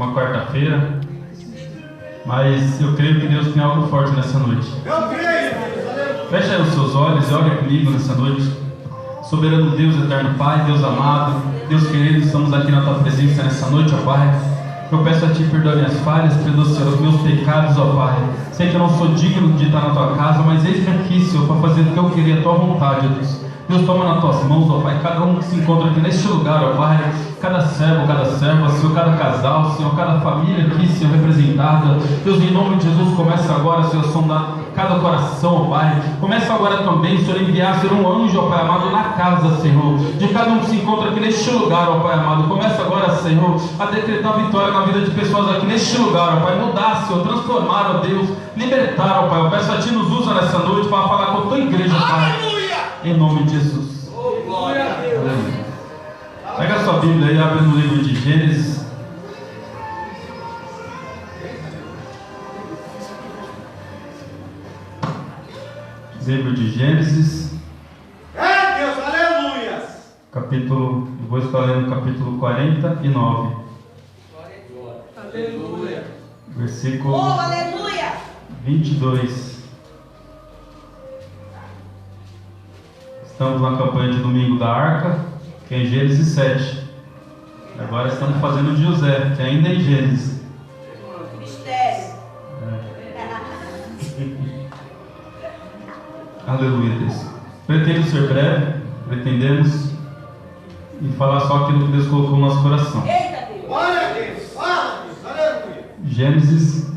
uma quarta-feira, mas eu creio que Deus tem algo forte nessa noite. Eu creio. Feche aí os seus olhos e ore comigo nessa noite. Soberano Deus, eterno Pai, Deus amado, Deus querido, estamos aqui na Tua presença nessa noite, ó Pai. Eu peço a Ti, perdoa minhas falhas, perdoa, Senhor, os meus pecados, ó Pai. Sei que eu não sou digno de estar na Tua casa, mas eis-me aqui, Senhor, para fazer o que eu queria, a Tua vontade, ó Deus. Deus, toma nas Tuas mãos, ó Pai, cada um que se encontra aqui neste lugar, ó Pai, cada servo, cada serva, Senhor, cada casal, Senhor, cada família aqui, Senhor, representada. Deus, em nome de Jesus, começa agora, Senhor, a sondar cada coração, ó Pai. Começa agora também, Senhor, enviar, Senhor, um anjo, ó Pai amado, na casa, Senhor, de cada um que se encontra aqui neste lugar, ó Pai amado. Começa agora, Senhor, a decretar vitória na vida de pessoas aqui neste lugar, ó Pai. Mudar, Senhor, transformar, ó Deus, libertar, ó Pai. Eu peço a Ti, nos usa nessa noite para falar com a Tua igreja, Pai. Em nome de Jesus. Oh, glória a Deus. Aleluia. Pega a sua Bíblia e abre no livro de Gênesis. Livro de Gênesis. É Deus, aleluia. Capítulo, eu vou estar lendo o capítulo 49. Aleluia. Versículo aleluia! 22. Estamos na campanha de domingo da Arca, que é em Gênesis 7. Agora estamos fazendo de José, que ainda é em Gênesis. Mistério. Aleluia, Deus. Pretendo ser breve, pretendemos, e falar só aquilo que Deus colocou no nosso coração. Eita Deus! Glória a Deus. Fala, Deus, aleluia. Gênesis,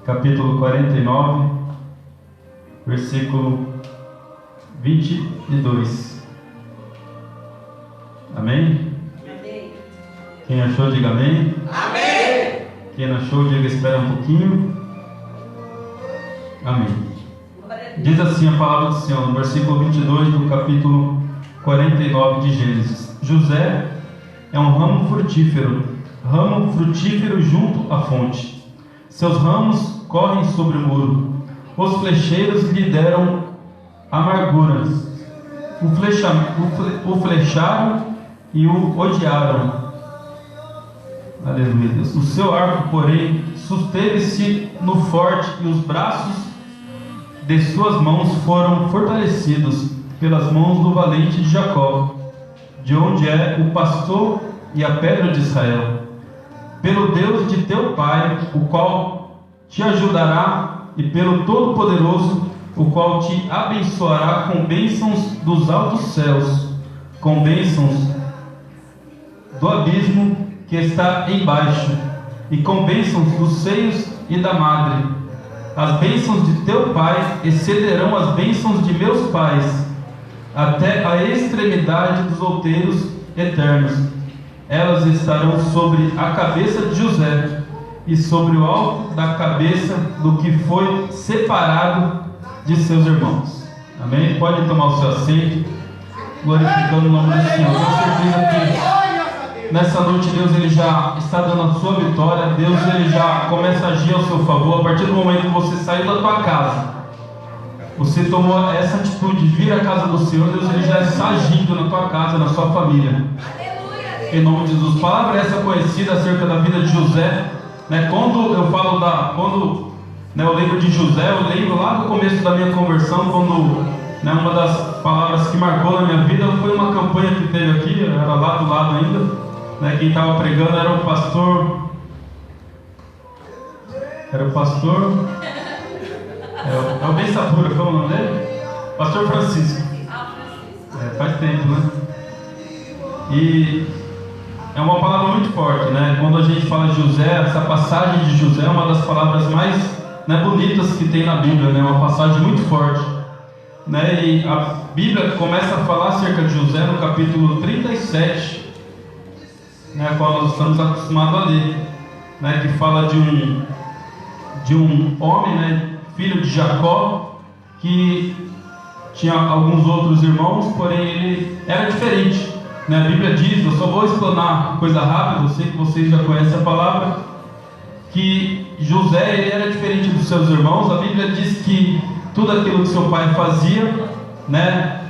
capítulo 49, versículo 22. Amém? Amém. Quem achou, diga amém. Amém. Quem não achou, diga espera um pouquinho. Amém. Diz assim a palavra do Senhor, no versículo 22 do capítulo 49 de Gênesis: José é um ramo frutífero junto à fonte. Seus ramos correm sobre o muro. Os flecheiros lhe deram amarguras. O flecharam e o odiaram. Aleluia, Deus. O seu arco, porém, susteve-se no forte, e os braços de suas mãos foram fortalecidos pelas mãos do valente de Jacó, de onde é o pastor e a pedra de Israel. Pelo Deus de teu pai, o qual te ajudará, e pelo Todo-Poderoso, o qual te abençoará com bênçãos dos altos céus, com bênçãos do abismo que está embaixo, e com bênçãos dos seios e da madre. As bênçãos de teu pai excederão as bênçãos de meus pais, até a extremidade dos outeiros eternos. Elas estarão sobre a cabeça de José, e sobre o alto da cabeça do que foi separado de seus irmãos. Amém? Pode tomar o seu assento, glorificando o nome do Senhor. Com certeza que nessa noite Deus ele já está dando a sua vitória. Deus ele já começa a agir ao seu favor. A partir do momento que você saiu da tua casa, você tomou essa atitude de vir à casa do Senhor, Deus ele já está agindo na tua casa, na sua família. Em nome de Jesus. Palavra essa conhecida acerca da vida de José, né? Quando eu falo eu lembro de José, eu lembro lá do começo da minha conversão, quando, né, uma das palavras que marcou na minha vida foi uma campanha que teve aqui, era lá do lado ainda, né? Quem estava pregando era o pastor. É o bem Sapura, qual é o nome dele? Pastor Francisco. Faz tempo, né? E é uma palavra muito forte, né? Quando a gente fala de José, essa passagem de José é uma das palavras mais, né, bonitas que tem na Bíblia, né? Uma passagem muito forte, né? E a Bíblia começa a falar acerca de José no capítulo 37, né? Qual nós estamos acostumados a ler, né? Que fala de um homem, né, filho de Jacó, que tinha alguns outros irmãos, porém ele era diferente, né? A Bíblia diz, eu só vou explanar coisa rápida, eu sei que vocês já conhecem a palavra, que José ele era diferente dos seus irmãos. A Bíblia diz que tudo aquilo que seu pai fazia, né,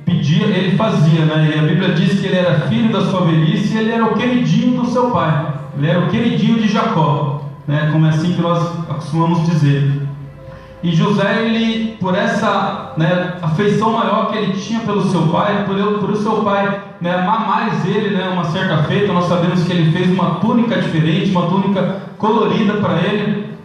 pedia, ele fazia, né? E a Bíblia diz que ele era filho da sua velhice, e ele era o queridinho do seu pai. Ele era o queridinho de Jacó, né? Como é assim que nós acostumamos dizer. E José, ele, por essa, né, afeição maior que ele tinha pelo seu pai, por o seu pai, né, amar mais ele, né, uma certa feita, nós sabemos que ele fez uma túnica diferente, uma túnica colorida para ele,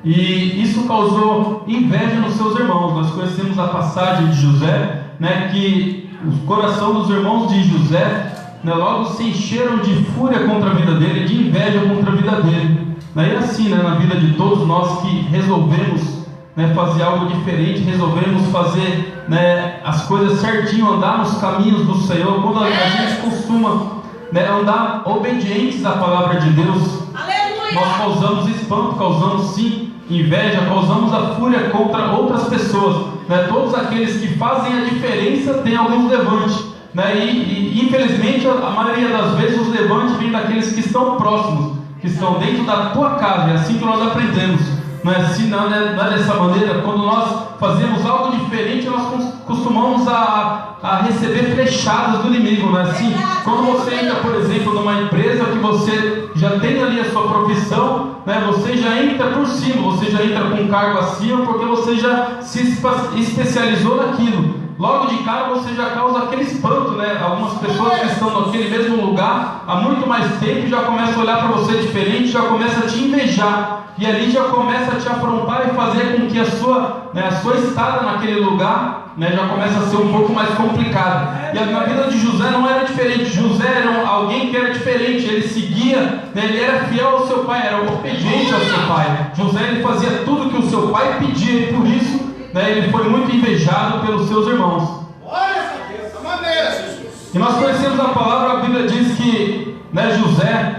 e isso causou inveja nos seus irmãos. Nós conhecemos a passagem de José, né, que o coração dos irmãos de José, né, logo se encheram de fúria contra a vida dele, de inveja contra a vida dele. E assim, né, na vida de todos nós que resolvemos, né, fazer algo diferente, resolvemos fazer, né, as coisas certinho, andar nos caminhos do Senhor, quando a gente costuma, né, andar obedientes à palavra de Deus, Aleluia! nós causamos espanto, causamos sim inveja, causamos a fúria contra outras pessoas, né? Todos aqueles que fazem a diferença têm alguns levantes, né? E infelizmente a maioria das vezes os levantes vêm daqueles que estão próximos, que estão dentro da tua casa. É assim que nós aprendemos. Não é assim, não é dessa maneira. Quando nós fazemos algo diferente, nós costumamos a receber flechadas do inimigo, não é assim? Quando você entra, por exemplo, numa empresa que você já tem ali a sua profissão, né, você já entra por cima, você já entra com um cargo acima, porque você já se especializou naquilo. Logo de cara você já causa aquele espanto, né? Algumas pessoas que estão naquele mesmo lugar há muito mais tempo já começam a olhar para você diferente, já começam a te invejar, e ali já começa a te afrontar e fazer com que a sua estada naquele lugar, né, já começa a ser um pouco mais complicada. E na vida de José não era diferente. José era alguém que era diferente, ele seguia, né, ele era fiel ao seu pai, era obediente ao seu pai. José, ele fazia tudo que o seu pai pedia, e por isso, né, ele foi muito invejado pelos seus irmãos. Olha essa maneira, Jesus. E nós conhecemos a palavra, a Bíblia diz que, né, José,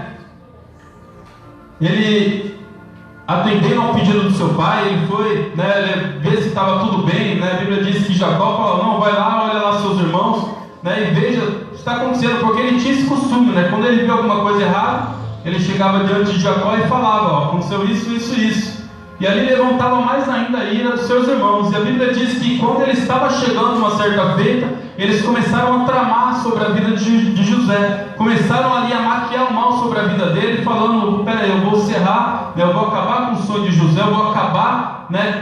ele, atendendo ao pedido do seu pai, ele foi, né, ver se estava tudo bem, né? A Bíblia diz que Jacó falou: não, vai lá, olha lá seus irmãos, né, e veja o que está acontecendo, porque ele tinha esse costume, né? Quando ele via alguma coisa errada, ele chegava diante de Jacó e falava: ó, aconteceu isso, isso, isso. E ali levantava mais ainda a ira dos seus irmãos. E a Bíblia diz que quando ele estava chegando uma certa feita, eles começaram a tramar sobre a vida de José. Começaram ali a maquiar o mal sobre a vida dele, falando: peraí, eu vou cerrar, né, eu vou acabar com o sonho de José, eu vou acabar, né,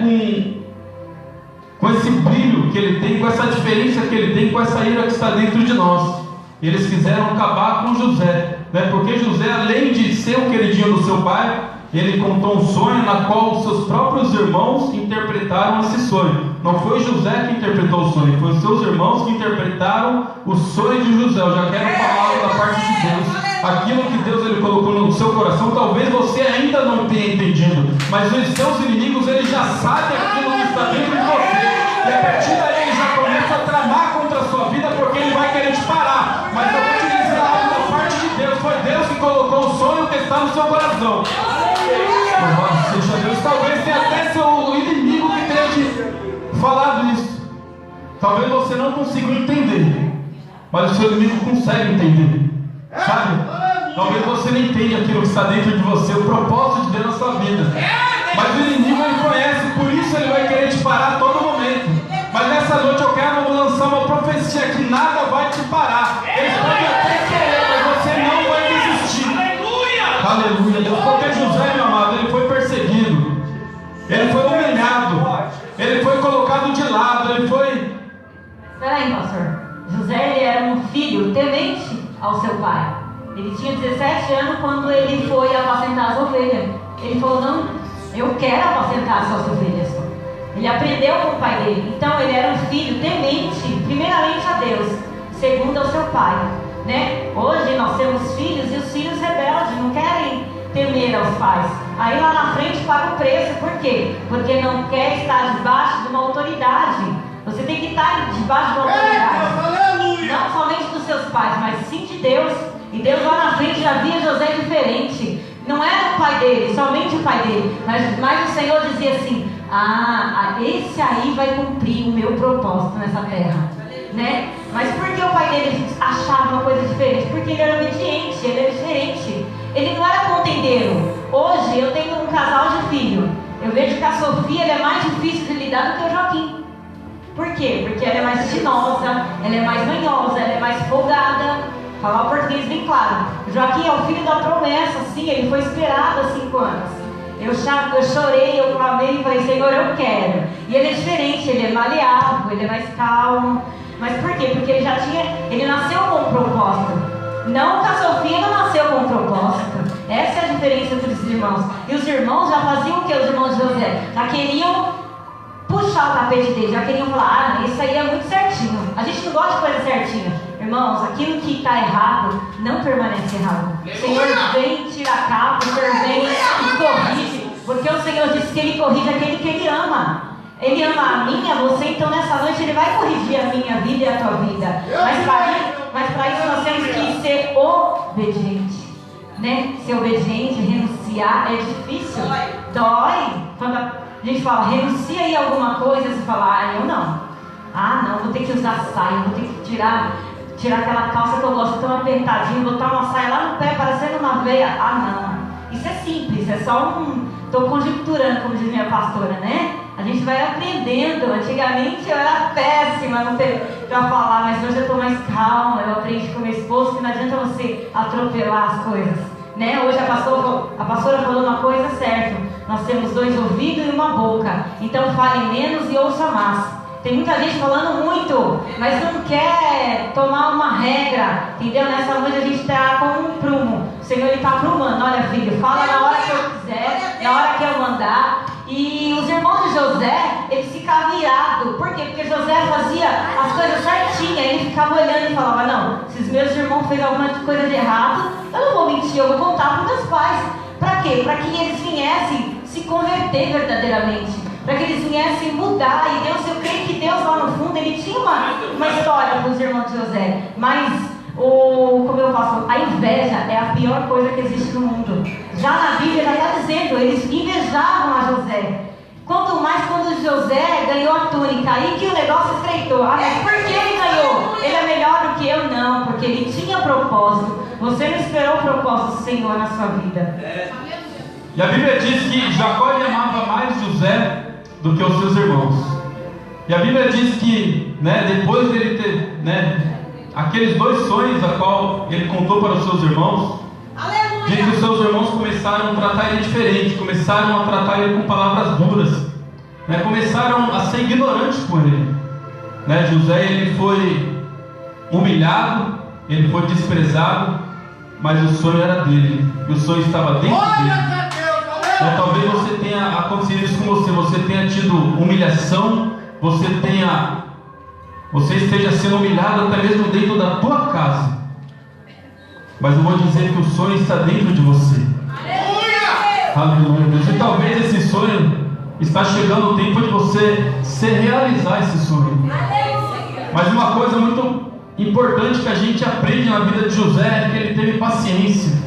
com esse brilho que ele tem, com essa diferença que ele tem, com essa ira que está dentro de nós. Eles quiseram acabar com José, né, porque José, além de ser o queridinho do seu pai, ele contou um sonho na qual os seus próprios irmãos interpretaram esse sonho. Não foi José que interpretou o sonho, foi os seus irmãos que interpretaram o sonho de José. Eu já quero falar da parte de Deus. Aquilo que Deus ele colocou no seu coração, talvez você ainda não tenha entendido, mas os seus inimigos, eles já sabem aquilo que está dentro de você. E a partir daí ele já começa a tramar contra a sua vida, porque ele vai querer te parar. Mas eu vou te dizer algo da parte de Deus. Foi Deus que colocou o sonho que está no seu coração. Seja Deus, talvez tenha até seu inimigo que tenha te falado isso. Talvez você não consiga entender, mas o seu inimigo consegue entender, sabe? Talvez você não entenda aquilo que está dentro de você, o propósito de Deus na sua vida, mas o inimigo ele conhece, por isso ele vai querer te parar a todo momento. Mas nessa noite eu quero lançar uma profecia que nada vai te parar. Eles podem até querer, mas você não vai desistir. Aleluia, Deus. Porque José, meu amado, ele foi perseguido, ele foi humilhado, ele foi colocado de lado, ele foi... Espera aí, pastor. José, ele era um filho temente ao seu pai. Ele tinha 17 anos quando ele foi apacentar as ovelhas. Ele falou: não, eu quero apacentar as suas ovelhas. Ele aprendeu com o pai dele. Então ele era um filho temente, primeiramente a Deus, segundo ao seu pai, né? Hoje nós temos filhos e os filhos rebeldes não querem temer aos pais. Aí lá na frente paga o preço. Por quê? Porque não quer estar debaixo de uma autoridade. Você tem que estar debaixo de uma autoridade, não somente dos seus pais, mas sim de Deus. E Deus lá na frente já via José diferente. Não era o pai dele, somente o pai dele, mas o Senhor dizia assim: esse aí vai cumprir o meu propósito nessa terra, né? Mas por que o pai dele achava uma coisa diferente? Porque ele era obediente, ele era diferente. Ele não era contendeiro. Hoje eu tenho um casal de filho. Eu vejo que a Sofia ela é mais difícil de lidar do que o Joaquim. Por quê? Porque ela é mais estinosa, ela é mais manhosa, ela é mais folgada. Falar o português bem claro. Joaquim é o filho da promessa, sim, ele foi esperado há 5 anos. Eu chorei, eu clamei e falei, Senhor, eu quero. E ele é diferente, ele é maleável, ele é mais calmo. Mas por quê? Porque ele nasceu com um propósito. Não que a Sofia não nasceu com um propósito. Essa é a diferença entre os irmãos. E os irmãos já faziam o que os irmãos de José? Já queriam puxar o tapete dele, já queriam falar, isso aí é muito certinho. A gente não gosta de coisa certinha. Irmãos, aquilo que está errado não permanece errado. O Senhor vem, tira a capa, o Senhor vem e corrige. Porque o Senhor disse que Ele corrige aquele que Ele ama. Ele ama a mim, a você, então nessa noite Ele vai corrigir a minha vida e a tua vida. Mas para isso nós temos que ser obediente. Né? Ser obediente, renunciar é difícil. Dói. Quando a gente fala, renuncia aí alguma coisa, você fala, eu não. Não, vou ter que usar saia, vou ter que tirar aquela calça que eu gosto tão apertadinha, botar uma saia lá no pé, parecendo uma veia. Não. Isso é simples, é só estou conjecturando, como diz minha pastora, né? A gente vai aprendendo. Antigamente eu era péssima para falar, mas hoje eu estou mais calma. Eu aprendi com meu esposo que não adianta você atropelar as coisas, né? Hoje a pastora falou uma coisa certa. Nós temos 2 ouvidos e uma boca. Então fale menos e ouça mais. Tem muita gente falando muito, mas não quer tomar uma regra, entendeu? Nessa noite a gente está com um prumo. O Senhor está aprumando. Olha, filho, fala na hora que eu quiser, na hora que eu mandar. E os irmãos de José, eles ficavam irados. Por quê? Porque José fazia as coisas certinhas. Ele ficava olhando e falava, não, se os meus irmãos fez alguma coisa de errado, eu não vou mentir, eu vou contar para os meus pais. Para quê? Para que eles viessem se converter verdadeiramente. Para que eles viessem mudar. E Deus, eu creio que Deus lá no fundo, Ele tinha uma história para os irmãos de José. Mas, como eu falo, a inveja é a pior coisa que existe no mundo. Já na Bíblia, já está dizendo, eles invejavam a José. Quanto mais quando José ganhou a túnica, aí que o negócio estreitou. Mas por que ele ganhou? Ele é melhor do que eu? Não, porque ele tinha propósito. Você não esperou o propósito do Senhor na sua vida. E a Bíblia diz que Jacó amava mais José do que os seus irmãos. E a Bíblia diz que, depois dele ter, aqueles 2 sonhos a qual ele contou para os seus irmãos, diz que os seus irmãos começaram a tratar ele diferente, começaram a tratar ele com palavras duras, começaram a ser ignorantes com ele. José, ele foi humilhado, ele foi desprezado, mas o sonho era dele, e o sonho estava dentro dele. Talvez você tenha acontecido isso com você tenha tido humilhação, você esteja sendo humilhado até mesmo dentro da tua casa. Mas eu vou dizer que o sonho está dentro de você. Aleluia, Deus. E talvez esse sonho está chegando o tempo de você se realizar esse sonho. Mas uma coisa muito importante que a gente aprende na vida de José é que ele teve paciência.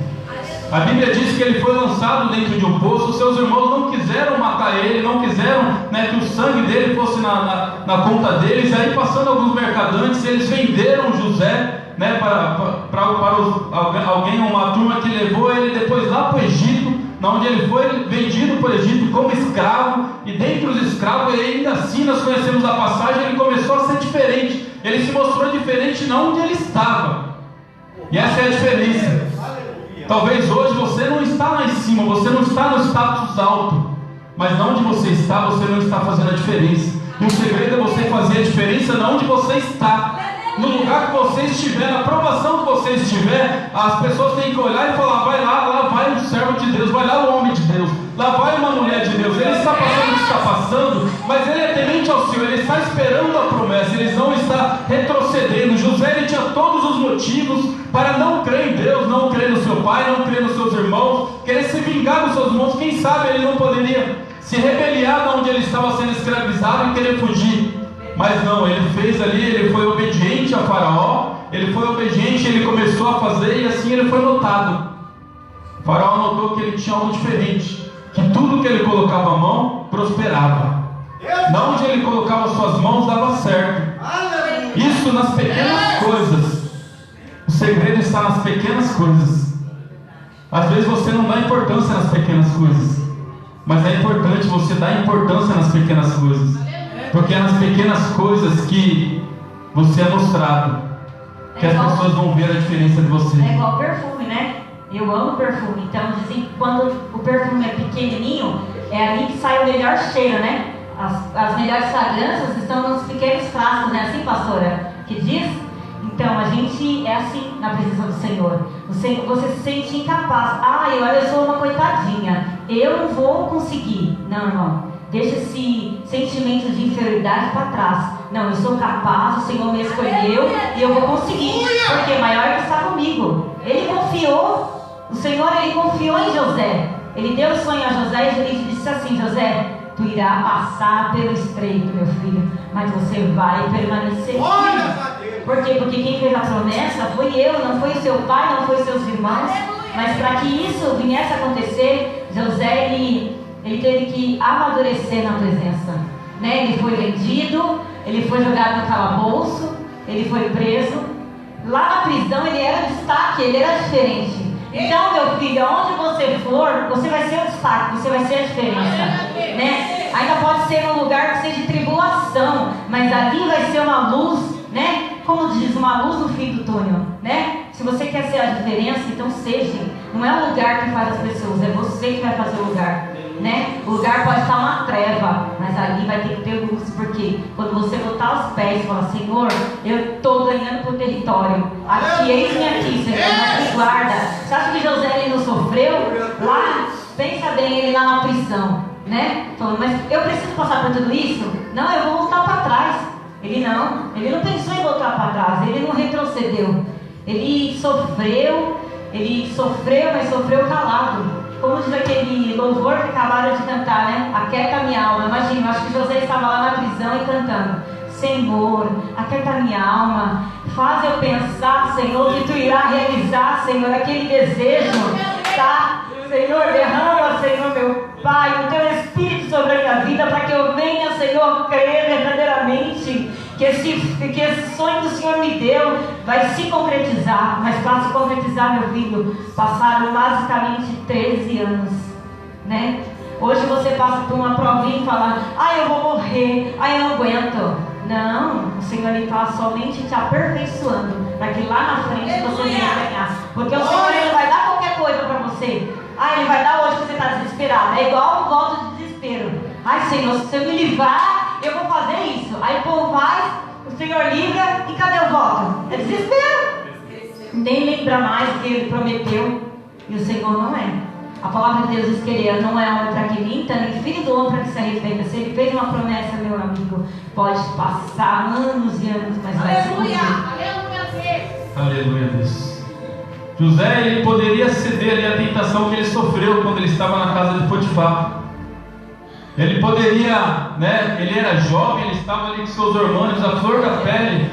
A Bíblia diz que ele foi lançado dentro de um poço. Seus irmãos não quiseram matar ele, não quiseram que o sangue dele fosse na conta deles. Aí, passando alguns mercadantes, eles venderam José para alguém, uma turma que levou ele depois lá para o Egito, onde ele foi vendido para o Egito como escravo. E dentre os escravos, ele ainda assim, nós conhecemos a passagem, ele começou a ser diferente. Ele se mostrou diferente não onde ele estava. E essa é a diferença. Talvez hoje você não está lá em cima, você não está no status alto, mas onde você está, você não está fazendo a diferença. E o segredo é você fazer a diferença onde você está. No lugar que você estiver, na provação que você estiver, as pessoas têm que olhar e falar, vai lá vai um servo de Deus, vai lá o homem de Deus, lá vai uma mulher de Deus. Ele está passando o que está passando, mas ele é temente ao Senhor, ele está esperando a promessa, ele não está retrocedendo. José, ele tinha todos os motivos para não crer em Deus, não crer no seu pai, não crer nos seus irmãos, querer se vingar dos seus irmãos. Quem sabe ele não poderia se rebeliar de onde ele estava sendo escravizado e querer fugir. Mas não, ele fez ali, ele foi obediente a Faraó, ele foi obediente, ele começou a fazer e assim ele foi notado. Faraó notou que ele tinha algo diferente, que tudo que ele colocava a mão prosperava. Não onde ele colocava suas mãos dava certo. Isso nas pequenas coisas. O segredo está nas pequenas coisas. Às vezes você não dá importância nas pequenas coisas, mas é importante você dar importância nas pequenas coisas. Porque é nas pequenas coisas que você é mostrado. que as pessoas vão ver a diferença de você. É igual perfume, né? Eu amo perfume. Então dizem que quando o perfume é pequenininho, é ali que sai o melhor cheiro, né? As melhores fragrâncias estão nos pequenos frascos, né? Assim, pastora, que diz? Então, a gente é assim na presença do Senhor. Você se sente incapaz. Olha, eu sou uma coitadinha. Eu não vou conseguir. Não, irmão. Deixa esse sentimento de inferioridade para trás. Não, eu sou capaz, o Senhor me escolheu e eu vou conseguir. Porque maior que está comigo. Ele confiou, o Senhor, ele confiou em José. Ele deu o sonho a José e ele disse assim: José, tu irá passar pelo estreito, meu filho, mas você vai permanecer firme. Por quê? Porque quem fez a promessa foi eu, não foi o seu pai, não foi seus irmãos. Mas para que isso viesse a acontecer, José, ele teve que amadurecer na presença, né? Ele foi vendido, ele foi jogado no calabouço, ele foi preso. Lá na prisão ele era destaque, ele era diferente. Então, meu filho, aonde você for, você vai ser o destaque, você vai ser a diferença, né? Ainda pode ser um lugar que seja de tribulação, mas ali vai ser uma luz, né? Como diz, uma luz no fim do túnel, né? Se você quer ser a diferença, então seja. Não é o lugar que faz as pessoas, é você que vai fazer o lugar, né? O lugar pode estar uma treva, mas ali vai ter que ter luz, porque quando você botar os pés e falar: Senhor, eu estou ganhando por território, aqui, eis-me aqui, Senhor, me guarda. Você acha que José ele não sofreu? Lá, pensa bem, ele lá na prisão, né? Falando: mas eu preciso passar por tudo isso? Não, eu vou voltar para trás. Ele não pensou em voltar para trás, ele não retrocedeu. Ele sofreu, mas sofreu calado. Como diz aquele louvor que acabaram de cantar, né? Aquieta minha alma. Imagina, eu acho que José estava lá na prisão e cantando: Senhor, aquieta minha alma, faz eu pensar, Senhor, que Tu irá realizar, Senhor, aquele desejo, tá? Senhor, derrama, Senhor, meu Pai, o Teu Espírito sobre a minha vida, para que eu venha, Senhor, crer verdadeiramente que esse sonho que o Senhor me deu vai se concretizar. Mas para se concretizar, meu filho, passaram basicamente 13 anos, né? Hoje você passa por uma provinha e fala: eu vou morrer, eu não aguento. Não, o Senhor está somente te aperfeiçoando, para que lá na frente você venha ganhar. Porque o Senhor ele vai dar qualquer coisa para você. Ele vai dar hoje que você está desesperado. É igual um voto de desespero. Senhor, se você me livrar, eu vou fazer isso. Aí o povo faz, o Senhor livra, e cadê o voto? É desespero. Nem lembra mais o que ele prometeu. E o Senhor não é. A palavra de Deus diz que ele não é homem para que minta, nem filho do homem para que se arrependa. Se ele fez uma promessa, meu amigo, pode passar anos e anos, mas vai se cumprir. Aleluia, Deus. José, ele poderia ceder ali à tentação que ele sofreu quando ele estava na casa de Potifar. Ele poderia, né? Ele era jovem, ele estava ali com seus hormônios à flor da pele.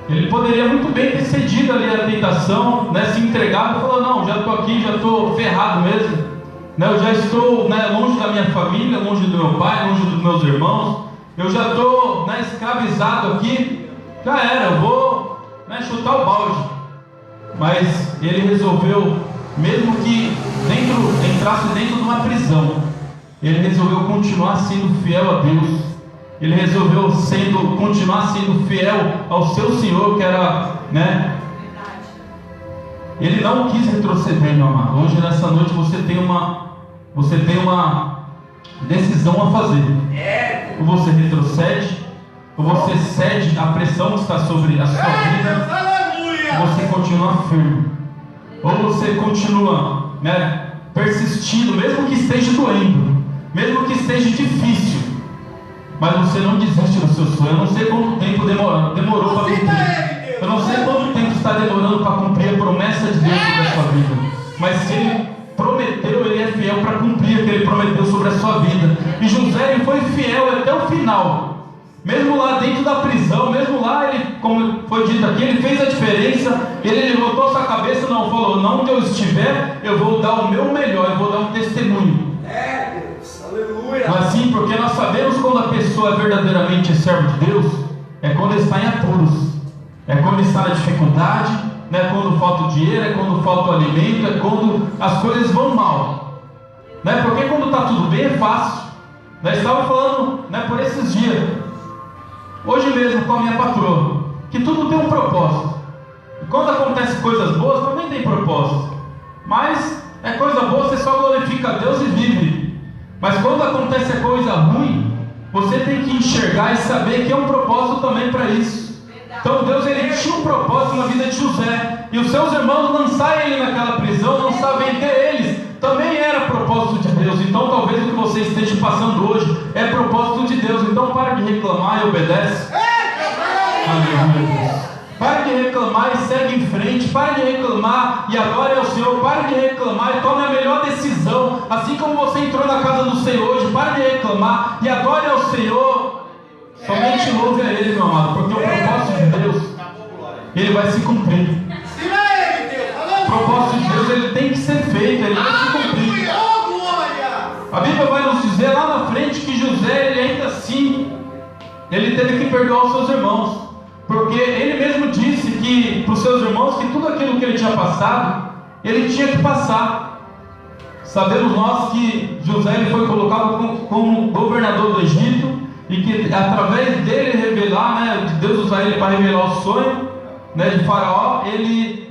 Ele poderia muito bem ter cedido ali à tentação, né? Se entregado e falou: não, já estou aqui, já estou ferrado mesmo, né? Eu já estou, né, longe da minha família, longe do meu pai, longe dos meus irmãos. Eu já estou, né, escravizado aqui. Já era, eu vou, né, chutar o balde. Mas ele resolveu, mesmo que entrasse dentro de uma prisão, ele resolveu continuar sendo fiel a Deus. Ele resolveu continuar sendo fiel ao seu Senhor, que era, né? Ele não quis retroceder, meu amado. Hoje, nessa noite, você tem uma decisão a fazer. Ou você retrocede, ou você cede à pressão que está sobre a sua vida, ou você continua firme, ou você continua, né, persistindo, mesmo que esteja doendo, mesmo que esteja difícil, mas você não desiste do seu sonho. Eu não sei quanto tempo demorou para cumprir. Eu não sei quanto tempo está demorando para cumprir a promessa de Deus sobre a sua vida. Mas se Ele prometeu, Ele é fiel para cumprir o que Ele prometeu sobre a sua vida. E José, ele foi fiel até o final. Mesmo lá dentro da prisão, mesmo lá, ele, como foi dito aqui, ele fez a diferença. Ele levantou sua cabeça, não falou: não, onde eu estiver, eu vou dar o meu melhor, eu vou dar um testemunho. Deus, aleluia. Assim, porque nós sabemos quando a pessoa é verdadeiramente servo de Deus, é quando está em apuros, é quando está na dificuldade, né? Quando falta o dinheiro, é quando falta o alimento, é quando as coisas vão mal, né? Porque quando está tudo bem é fácil. Nós estávamos falando, né, por esses dias, hoje mesmo com a minha patroa, que tudo tem um propósito. E quando acontece coisas boas, também tem propósito. Mas é coisa boa, você só glorifica a Deus e vive. Mas quando acontece a coisa ruim, você tem que enxergar e saber que é um propósito também para isso. Então Deus, ele tinha um propósito na vida de José. E os seus irmãos lançarem ele naquela prisão, lançar vender eles, também era propósito de Deus. Então talvez o que você esteja passando hoje é propósito de Deus. Então para de reclamar e obedece. Aleluia. Pare de reclamar e segue em frente. Pare de reclamar e agora é o Senhor. Pare de reclamar e tome a melhor decisão. Assim como você entrou na casa do Senhor hoje, pare de reclamar e agora é o Senhor. Somente louve a Ele, meu amado, porque o propósito de Deus, ele vai se cumprir. O propósito de Deus, ele tem que ser feito, ele vai se cumprir. A Bíblia vai nos dizer lá na frente que José, ele ainda assim, ele teve que perdoar os seus irmãos. Porque ele mesmo disse que para os seus irmãos que tudo aquilo que ele tinha passado, ele tinha que passar. Sabemos nós que José ele foi colocado como governador do Egito e que através dele revelar, né, de Deus usar ele para revelar o sonho, né, de Faraó, ele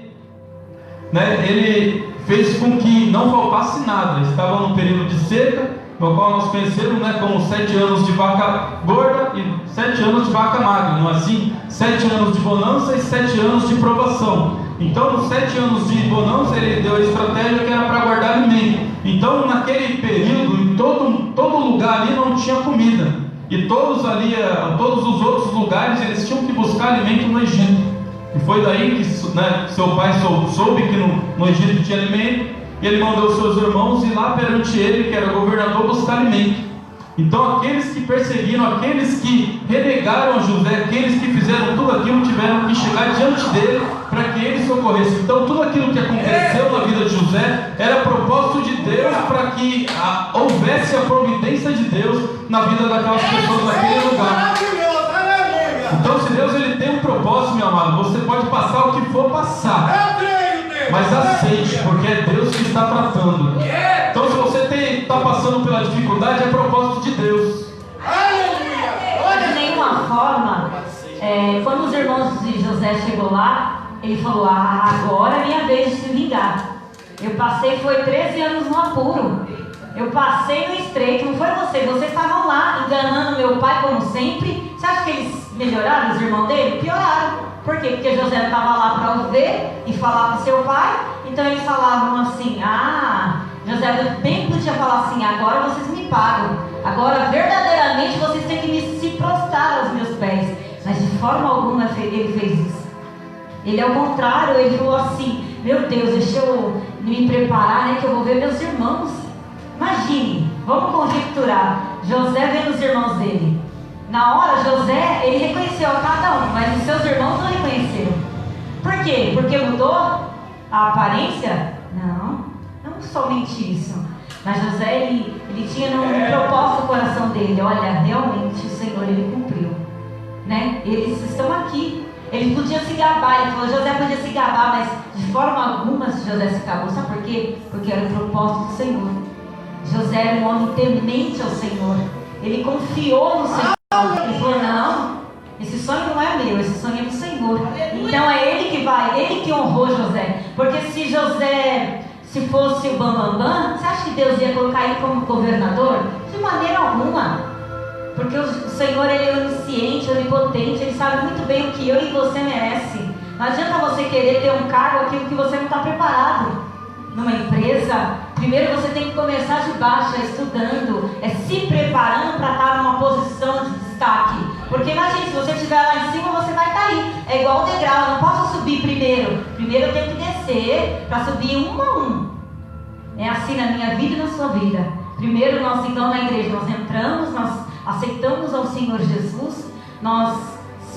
fez com que não faltasse nada. Estava num período de seca, no qual nós conhecemos, né, como 7 anos de vaca gorda e 7 anos de vaca magra, não é assim? 7 anos de bonança e 7 anos de provação. Então, nos 7 anos de bonança, ele deu a estratégia que era para guardar alimento. Então, naquele período, em todo lugar ali não tinha comida. E todos os outros lugares, eles tinham que buscar alimento no Egito. E foi daí que, né, seu pai soube que no Egito tinha alimento. E ele mandou seus irmãos ir lá perante ele, que era governador, buscar alimento. Então aqueles que perseguiram, aqueles que renegaram José, aqueles que fizeram tudo aquilo, tiveram que chegar diante dele para que ele socorresse. Então tudo aquilo que aconteceu na vida de José era propósito de Deus para que houvesse a providência de Deus na vida daquelas pessoas naquele lugar. Então se Deus ele tem um propósito, meu amado, você pode passar o que for passar, mas aceite, porque é Deus que está tratando. Então se você está passando pela dificuldade, é propósito de Deus. De nenhuma forma, quando os irmãos de José chegou lá, ele falou: agora é minha vez de se vingar. Eu passei, foi 13 anos no apuro. Eu passei no estreito, não foi você. Vocês estavam lá enganando meu pai como sempre. Você acha que eles melhoraram, os irmãos dele? Pioraram. Por quê? Porque José não estava lá para ouvir e falar com seu pai. Então eles falavam assim: José bem podia falar assim: agora vocês me pagam. Agora verdadeiramente vocês têm que se prostrar aos meus pés. Mas de forma alguma ele fez isso. Ele ao contrário, ele falou assim: meu Deus, deixa eu me preparar, né, que eu vou ver meus irmãos. Imagine, vamos conjecturar, José vendo os irmãos dele. Na hora, José, ele reconheceu a cada um, mas os seus irmãos não reconheceram. Por quê? Porque mudou a aparência? Não somente isso. Mas José, ele tinha um propósito no coração dele. Olha, realmente o Senhor, ele cumpriu, né? Eles estão aqui. Ele podia se gabar, ele falou: José podia se gabar, mas de forma alguma José se acabou. Sabe por quê? Porque era o propósito do Senhor. José era um homem temente ao Senhor. Ele confiou no Senhor. Ele falou: não, esse sonho não é meu, esse sonho é do Senhor. Então é Ele que vai, Ele que honrou José. Porque se José, se fosse o Bambambam, você acha que Deus ia colocar ele como governador? De maneira alguma. Porque o Senhor, ele é onisciente, onipotente, Ele sabe muito bem o que eu e você merece. Não adianta você querer ter um cargo, aquilo que você não está preparado. Numa empresa, primeiro você tem que começar de baixo, estudando, se preparando para estar numa posição de destaque. Porque imagine, se você estiver lá em cima, você vai cair. É igual o degrau, eu não posso subir primeiro. Primeiro eu tenho que descer para subir um a um. É assim na minha vida e na sua vida. Primeiro nós, então, na igreja, nós entramos, nós aceitamos ao Senhor Jesus, nós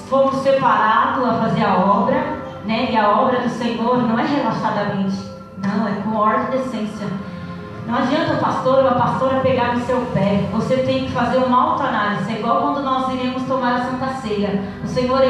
fomos separados a fazer a obra, né? E a obra do Senhor não é relaxadamente. Não, é com ordem e decência. Não adianta o pastor ou a pastora pegar no seu pé. Você tem que fazer uma autoanálise. É igual quando nós iremos tomar a Santa Ceia. O Senhor,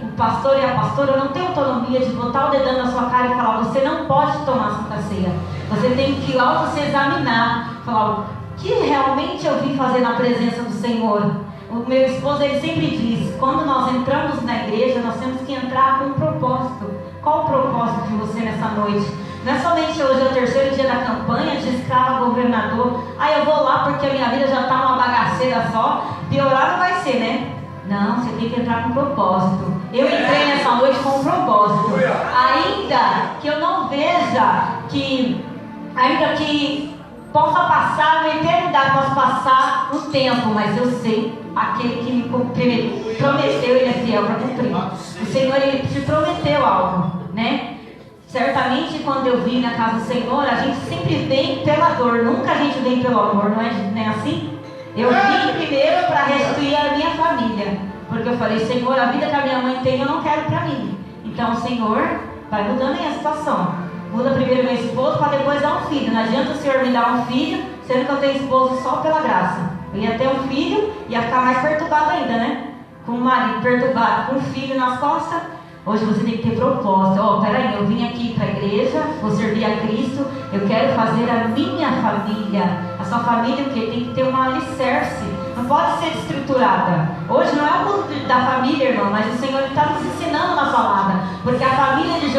o pastor e a pastora não tem autonomia de botar o dedão na sua cara e falar: você não pode tomar a Santa Ceia. Você tem que logo se examinar, falar: o que realmente eu vim fazer na presença do Senhor? O meu esposo, ele sempre diz: quando nós entramos na igreja, nós temos que entrar com um propósito. Qual o propósito de você nessa noite? Não é somente hoje é o terceiro dia da campanha de escravo governador. Eu vou lá porque a minha vida já está uma bagaceira só. Piorar não vai ser, né? Não, você tem que entrar com propósito. Eu entrei nessa noite com um propósito. Ainda que eu não veja ainda que possa passar uma eternidade, possa passar um tempo, mas eu sei, aquele que me prometeu, ele é fiel para cumprir. O Senhor, ele te prometeu algo, né? Certamente quando eu vim na casa do Senhor, a gente sempre vem pela dor, nunca a gente vem pelo amor, não é assim? Eu vim primeiro para restituir a minha família, porque eu falei, Senhor, a vida que a minha mãe tem eu não quero para mim. Então, Senhor, vai mudando a minha situação. Muda primeiro meu esposo para depois dar um filho. Não adianta o Senhor me dar um filho, sendo que eu tenho esposo só pela graça. Eu ia ter um filho, ia ficar mais perturbado ainda, né? Com um marido perturbado, com um filho nas costas. Hoje você tem que ter propósito. Peraí, eu vim aqui para a igreja, vou servir a Cristo, eu quero fazer a minha família. A sua família, o quê? Tem que ter uma alicerce, não pode ser desestruturada. Hoje não é o mundo da família, irmão, mas o Senhor está nos ensinando na palavra. Porque a família de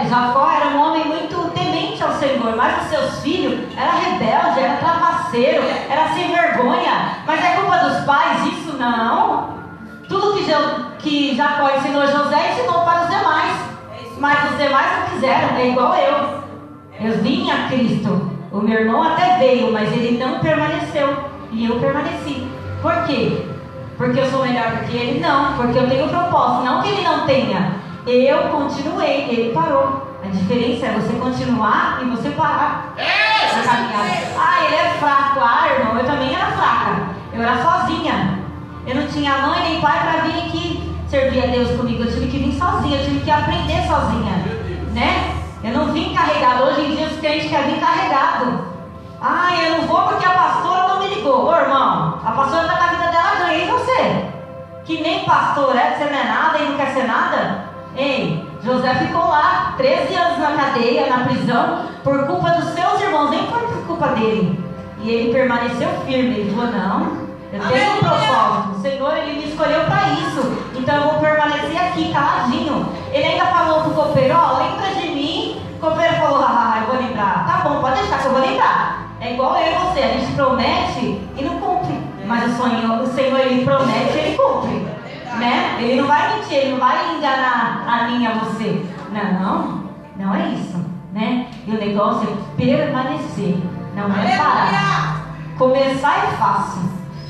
Jacó era um homem muito temente ao Senhor, mas os seus filhos eram rebeldes, era trapaceiro, era sem vergonha. Mas é culpa dos pais? Isso não. Tudo que Jacó ensinou a José, ensinou para os demais. Mas os demais não quiseram, é igual eu. Eu vim a Cristo. O meu irmão até veio, mas ele não permaneceu. E eu permaneci. Por quê? Porque eu sou melhor do que ele? Não, porque eu tenho propósito. Não que ele não tenha. Eu continuei, ele parou. A diferença é você continuar e você parar na caminhada. Ele é fraco. Irmão, eu também era fraca. Eu era sozinha. Eu não tinha mãe nem pai para vir aqui servir a Deus comigo. Eu tive que vir sozinha, eu tive que aprender sozinha, né? Eu não vim carregado. Hoje em dia os crentes querem vir carregado. Eu não vou porque a pastora não me ligou. Ô irmão, a pastora está com a vida dela ganha. E você? Que nem pastor você não é nada e não quer ser nada? Ei, José ficou lá 13 anos na cadeia, na prisão, por culpa dos seus irmãos, nem por culpa dele. E ele permaneceu firme. Ele falou, não, eu tenho um propósito. O Senhor, ele me escolheu para isso. Então eu vou permanecer aqui, caladinho. Ele ainda falou pro copeiro, lembra de mim. O copeiro falou, eu vou lembrar. Tá bom, pode deixar que eu vou lembrar. É igual eu e você, a gente promete e não cumpre. Mas o Senhor, ele promete e ele cumpre, né? Ele não vai mentir, ele não vai enganar a mim e a você. Não é isso, né? E o negócio é permanecer, não é parar. Começar é fácil.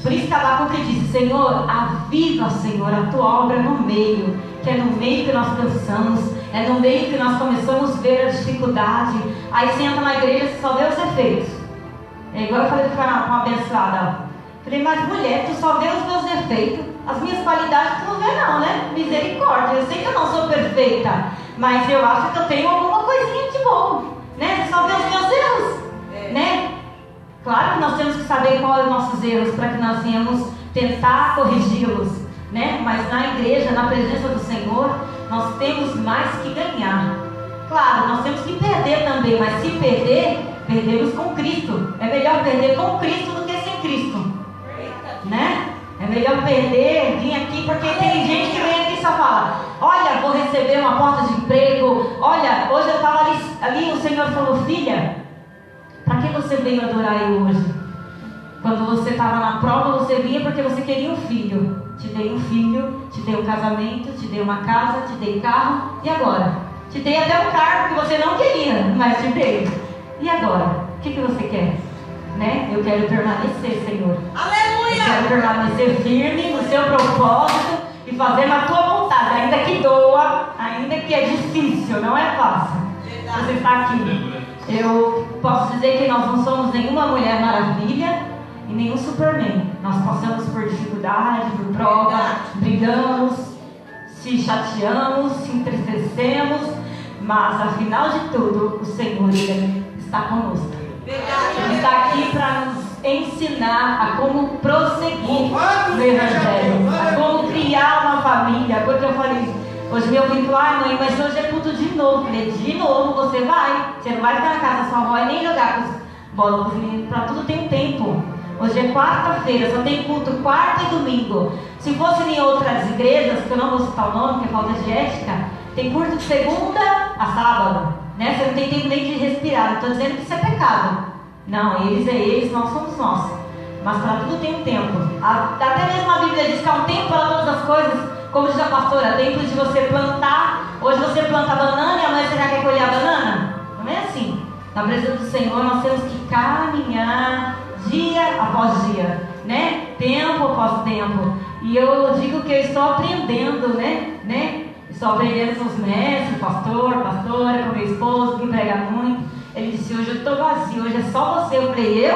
Por isso que Abacuque disse, Senhor, aviva, Senhor, a tua obra no meio, que é no meio que nós cansamos, é no meio que nós começamos a ver a dificuldade. Aí você entra na igreja e só vê os efeitos. É igual eu falei com uma abençoada. Falei, mas mulher, tu só vê os meus defeitos, as minhas qualidades tu não vê não, né? Misericórdia, eu sei que eu não sou perfeita, mas eu acho que eu tenho alguma coisinha de bom, né? Tu só vê os meus erros, né? Claro que nós temos que saber quais são os nossos erros para que nós venhamos tentar corrigi-los, né? Mas na igreja, na presença do Senhor, nós temos mais que ganhar. Claro, nós temos que perder também, mas se perder, perdemos com Cristo. É melhor perder com Cristo do que sem Cristo, né? É melhor perder, vir aqui, porque tem gente que vem aqui e só fala, olha, vou receber uma porta de emprego, olha, hoje eu estava ali, o Senhor falou, filha, para que você veio adorar eu hoje? Quando você estava na prova, você vinha porque você queria um filho. Te dei um filho, te dei um casamento, te dei uma casa, te dei carro, e agora? Te dei até um carro que você não queria, mas te dei. E agora? O que você quer? Né? Eu quero permanecer, Senhor. Aleluia! Eu quero permanecer firme no seu propósito e fazer a tua vontade, ainda que doa, ainda que é difícil, não é fácil. Você está aqui. Eu posso dizer que nós não somos nenhuma Mulher Maravilha e nenhum Superman. Nós passamos por dificuldade, por prova, brigamos, se chateamos, se entristecemos, mas afinal de tudo, o Senhor, ele está conosco. Ele está aqui para nos ensinar a como prosseguir no Evangelho, a como criar uma família. Porque eu falei, hoje meu filho falou, mãe, mas hoje é culto de novo. Eu falei, de novo você vai? Você não vai ficar na casa da sua avó e nem jogar bola com os meninos, para tudo tem um tempo. Hoje é quarta-feira, só tem culto quarta e domingo. Se fosse em outras igrejas, que eu não vou citar o nome, que é falta de ética, Tem culto de segunda a sábado, né? Você não tem tempo nem de respirar. Não estou dizendo que isso é pecado. Não, eles é eles, nós somos nós. Mas para tudo tem um tempo. Até mesmo a Bíblia diz que há um tempo para todas as coisas. Como diz a pastora, tempo de você plantar. Hoje você planta banana e amanhã você já quer colher a banana. Não é assim. Na presença do Senhor nós temos que caminhar dia após dia, né? Tempo após tempo. E eu digo que eu estou aprendendo, né? Estou aprendendo com os mestres, pastora, com meu esposo, que prega muito. Ele disse, hoje eu estou vazio, hoje é só você. Eu falei,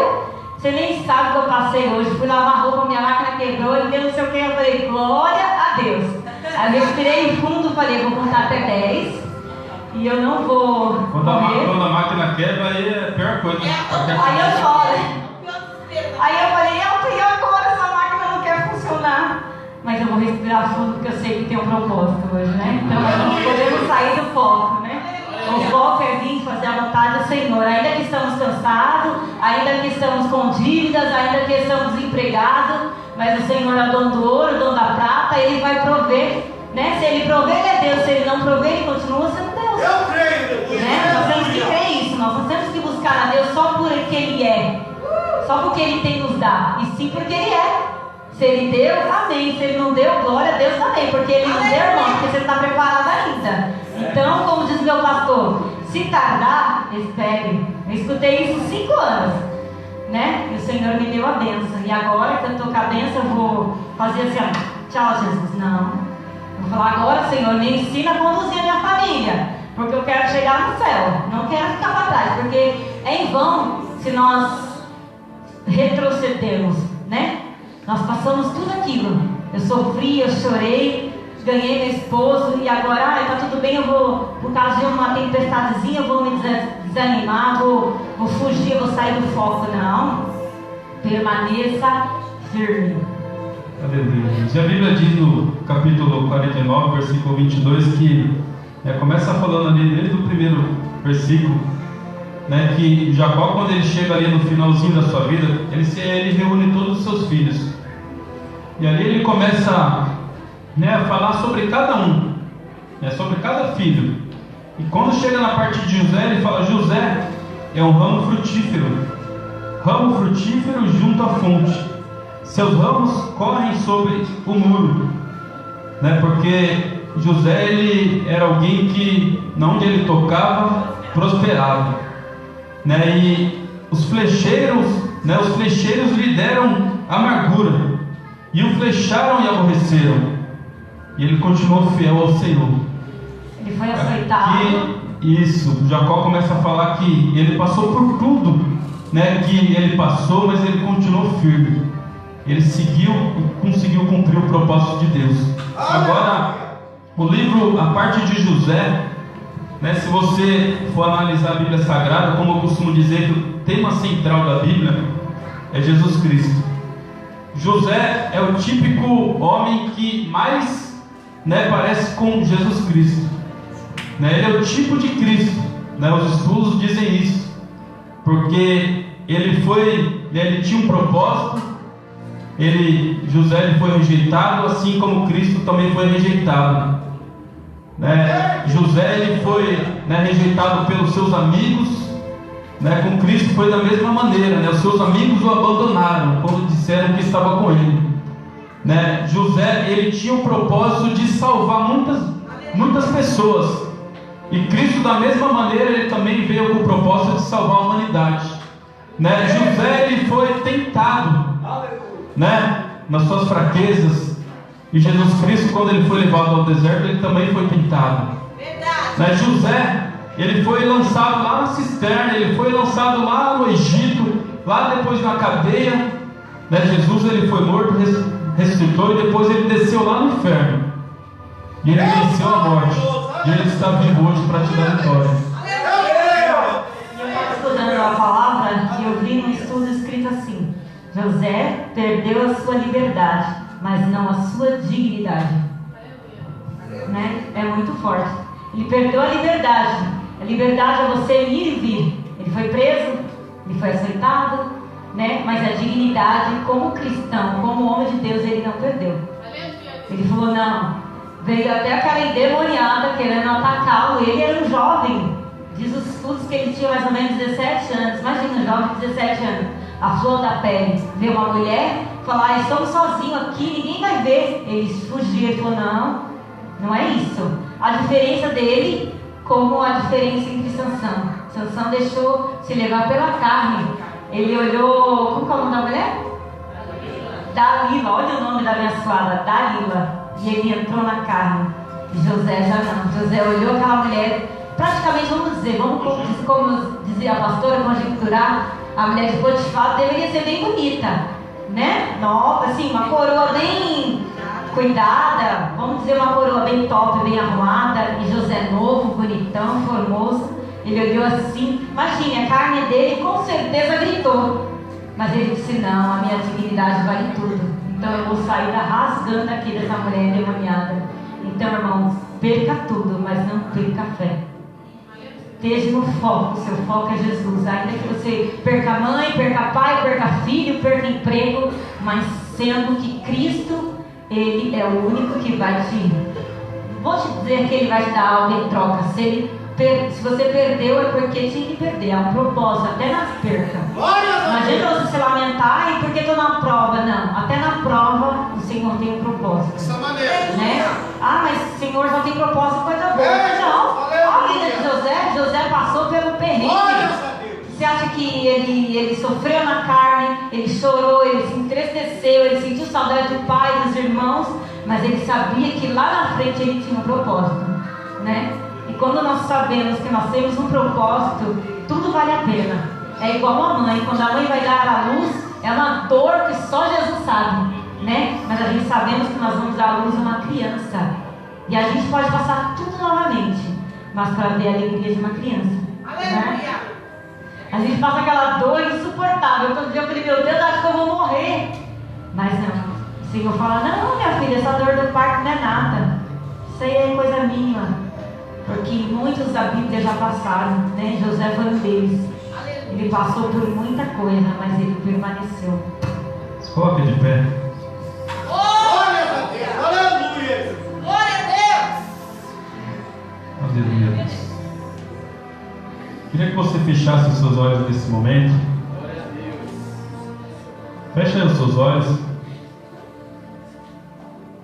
Você nem sabe o que eu passei hoje. Fui lavar roupa, minha máquina quebrou, e não sei o que. Eu falei, glória a Deus. Aí eu respirei fundo, falei, vou contar até 10. E eu não vou quando a máquina quebra, aí é a pior coisa. Aí eu choro. Aí eu falei, e agora essa máquina não quer funcionar. Mas eu vou respirar fundo porque eu sei que tem um propósito hoje, né? Então não podemos sair do foco, né? O foco é vir fazer a vontade do Senhor. Ainda que estamos cansados, ainda que estamos com dívidas, ainda que estamos desempregados, mas o Senhor é o dono do ouro, o dono da prata, Ele vai prover, né? Se Ele prover, Ele é Deus. Se Ele não prover, Ele continua sendo Deus. Eu creio, Né? Nós temos que crer isso. Nós não temos que buscar a Deus só por que Ele é, só porque Ele tem nos dar, e sim porque Ele é. Se Ele deu, amém. Se Ele não deu, glória a Deus também. Porque Ele não deu, irmão, porque você está preparado ainda. Então, como diz meu pastor, se tardar, espere. Eu escutei isso 5 anos, né? E o Senhor me deu a bênção. E agora que eu estou com a bênção, eu vou fazer assim, ó, tchau, Jesus. Não. Vou falar agora, Senhor, me ensina a conduzir a minha família. Porque eu quero chegar no céu. Não quero ficar para trás. Porque é em vão se nós retrocedermos, né? Nós passamos tudo aquilo. Eu sofri, eu chorei, ganhei meu esposo e agora, tá tudo bem, eu vou, por causa de uma tempestadezinha, eu vou me desanimar, vou fugir, eu vou sair do foco. Não. Permaneça firme. Aleluia. E a Bíblia diz no capítulo 49, versículo 22, que começa falando ali desde o primeiro versículo, né, que Jacó, quando ele chega ali no finalzinho da sua vida, ele reúne todos os seus filhos. E ali ele começa, né, a falar sobre cada um, sobre cada filho. E quando chega na parte de José, ele fala: José é um ramo frutífero junto à fonte. Seus ramos correm sobre o muro, né, porque José, ele era alguém que, onde ele tocava, prosperava, né, e os flecheiros lhe deram amargura, e o flecharam e aborreceram, e ele continuou fiel ao Senhor. Ele foi açoitado. Isso, Jacó começa a falar que ele passou por tudo, né, que ele passou, mas ele continuou firme. Ele seguiu e conseguiu cumprir o propósito de Deus. Agora, o livro, a parte de José, né, se você for analisar a Bíblia Sagrada, como eu costumo dizer, que o tema central da Bíblia é Jesus Cristo. José é o típico homem que mais, né, parece com Jesus Cristo, né? Ele é o tipo de Cristo, né? Os estudos dizem isso, porque ele tinha um propósito. José ele foi rejeitado, assim como Cristo também foi rejeitado, né? José ele foi, né, rejeitado pelos seus amigos, né? Com Cristo foi da mesma maneira, né? Os seus amigos o abandonaram quando disseram que estava com ele, né? José ele tinha o propósito de salvar muitas pessoas, e Cristo da mesma maneira ele também veio com o propósito de salvar a humanidade, né? José ele foi tentado, né, nas suas fraquezas, e Jesus Cristo, quando ele foi levado ao deserto, ele também foi tentado. Né? José, ele foi lançado lá na cisterna, ele foi lançado lá no Egito, lá depois na cadeia, né? Jesus ele foi morto, ressuscitou, e depois ele desceu lá no inferno, e ele venceu a morte, e ele está vivo hoje para te dar vitória. Eu estava estudando a palavra e eu vi um estudo escrito assim: José perdeu a sua liberdade, mas não a sua dignidade, né? É muito forte. Ele perdeu a liberdade. A liberdade é você ir e vir. Ele foi preso, ele foi aceitado, né? Mas a dignidade, como cristão, como homem de Deus, ele não perdeu. Ele falou: não, Veio até aquela endemoniada querendo atacá-lo. Ele era um jovem. Diz os estudos que ele tinha mais ou menos 17 anos. Imagina um jovem de 17 anos, a flor da pele. Vê uma mulher, falar, estamos sozinhos aqui, ninguém vai ver. Ele fugiu e falou, não é isso. A diferença dele, como a diferença entre Sansão. Sansão deixou se levar pela carne. Ele olhou, como que é o nome da mulher? Dalila, olha o nome da abençoada, Dalila. E ele entrou na carne. E José já não. José olhou aquela mulher, praticamente, vamos como dizia a pastora, conjecturar, a mulher de Potifar deveria ser bem bonita, né? Nova, assim, uma coroa bem cuidada, vamos dizer uma coroa bem top, bem arrumada. E José novo, bonitão, formoso. Ele olhou assim, imagine, a carne dele com certeza gritou. Mas ele disse, não, a minha dignidade vale tudo. Então eu vou sair rasgando aqui dessa mulher endemoniada. Então, irmãos, perca tudo, mas não perca a fé. Esteja no foco, seu foco é Jesus. Ainda que você perca mãe, perca pai, perca filho, perca emprego, mas sendo que Cristo, Ele é o único que vai te... Vou te dizer que Ele vai te dar algo em troca. Se você perdeu é porque tinha que perder. É um propósito, até nas percas. Não adianta você se lamentar e porque estou na prova. Não, até na prova o Senhor tem um propósito. Dessa maneira. Né? Ah, mas o Senhor só tem propósito, coisa boa. Não, a vida de José passou pelo perrengue. Você acha que ele sofreu na carne, ele chorou, ele se entristeceu, ele sentiu saudade do pai, dos irmãos, mas ele sabia que lá na frente ele tinha um propósito, né? E quando nós sabemos que nós temos um propósito, tudo vale a pena. É igual a mãe, quando a mãe vai dar à luz, é uma dor que só Jesus sabe, né? Mas a gente sabemos que nós vamos dar à luz a uma criança. E a gente pode passar tudo novamente, mas para ver a alegria de uma criança. Né? A gente passa aquela dor insuportável. Todo dia eu falei, meu Deus, acho que eu vou morrer. Mas não. O Senhor fala, não, minha filha, essa dor do parto não é nada. Isso aí é coisa mínima. Porque muitos da Bíblia já passaram, né? José foi um deles. Ele passou por muita coisa, mas ele permaneceu. Se coloque de pé. Glória a Deus. Aleluia. Glória a Deus. Aleluia. Queria que você fechasse os seus olhos nesse momento. Feche aí os seus olhos.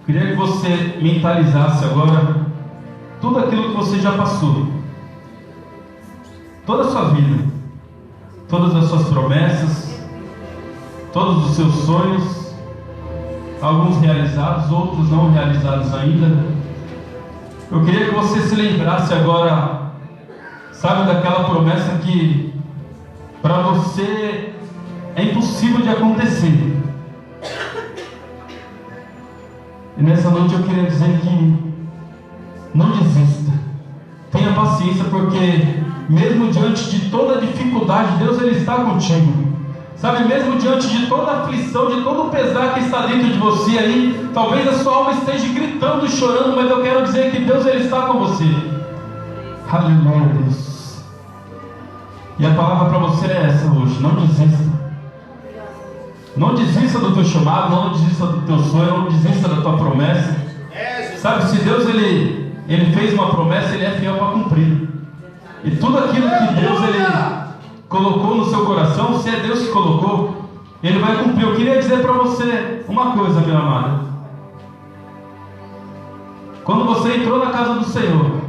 Queria que você mentalizasse agora tudo aquilo que você já passou, toda a sua vida, todas as suas promessas, todos os seus sonhos, alguns realizados, outros não realizados ainda. Eu queria que você se lembrasse agora, sabe, daquela promessa que para você é impossível de acontecer. E nessa noite eu queria dizer que não desista, tenha paciência, porque mesmo diante de toda a dificuldade, Deus ele está contigo. Sabe, mesmo diante de toda a aflição, de todo o pesar que está dentro de você aí, talvez a sua alma esteja gritando e chorando, mas eu quero dizer que Deus ele está com você. Aleluia, Deus. E a palavra para você é essa hoje: não desista. Não desista do teu chamado, não desista do teu sonho, não desista da tua promessa. Sabe, se Deus ele fez uma promessa, Ele é fiel para cumprir. E tudo aquilo que Deus ele colocou no seu coração, se é Deus que colocou, Ele vai cumprir. Eu queria dizer para você uma coisa, meu amado. Quando você entrou na casa do Senhor,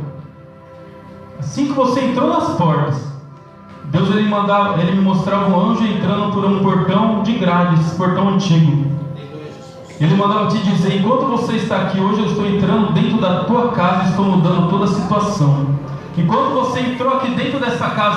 assim que você entrou nas portas, Deus ele me mostrava um anjo entrando por um portão de grades, portão antigo. Ele mandava te dizer: enquanto você está aqui hoje, eu estou entrando dentro da tua casa e estou mudando toda a situação. Enquanto você entrou aqui dentro dessa casa